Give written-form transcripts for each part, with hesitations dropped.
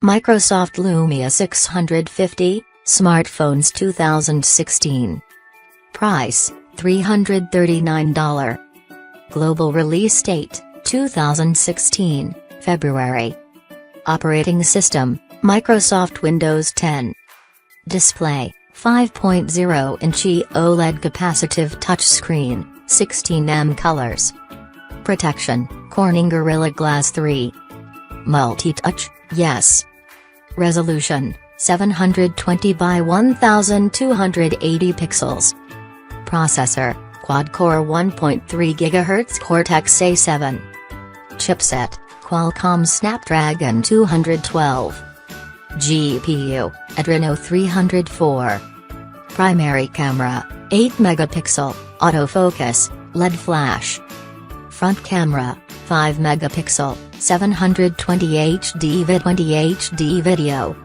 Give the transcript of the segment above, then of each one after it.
Microsoft Lumia 650, Smartphones 2016. Price, $339. Global release date, 2016, February. Operating system, Microsoft Windows 10. Display, 5.0-inch OLED capacitive touchscreen, 16M colors. Protection, Corning Gorilla Glass 3. Multi-touch, yes. Resolution, 720 by 1280 pixels. Processor, quad-core 1.3 GHz Cortex-A7. Chipset, Qualcomm Snapdragon 212. GPU, Adreno 304. Primary camera, 8-megapixel, autofocus, LED flash. Front camera, 5-megapixel, 720 HD video.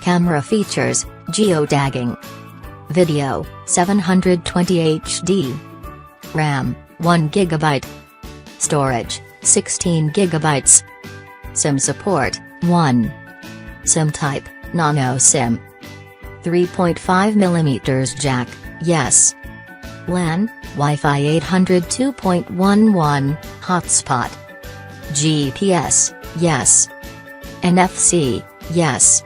Camera features, geotagging. Video, 720 HD. RAM, 1 GB. Storage, 16 GB. SIM support, 1. SIM type, nano SIM. 3.5mm jack, yes. LAN, Wi-Fi 802.11, hotspot. GPS, yes. NFC, yes.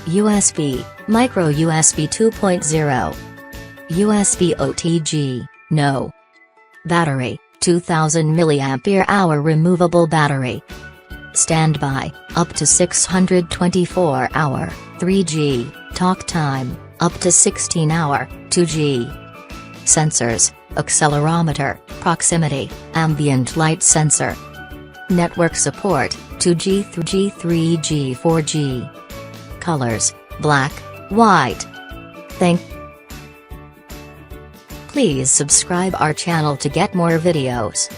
USB, micro USB 2.0. USB OTG, no. Battery, 2000 mAh removable battery. Standby, up to 624-hour, 3G, talk time, up to 16-hour, 2G. Sensors, accelerometer, proximity, ambient light sensor. Network support, 2G, 3G, 3G, 4G. Colors, black, white. Please subscribe our channel to get more videos.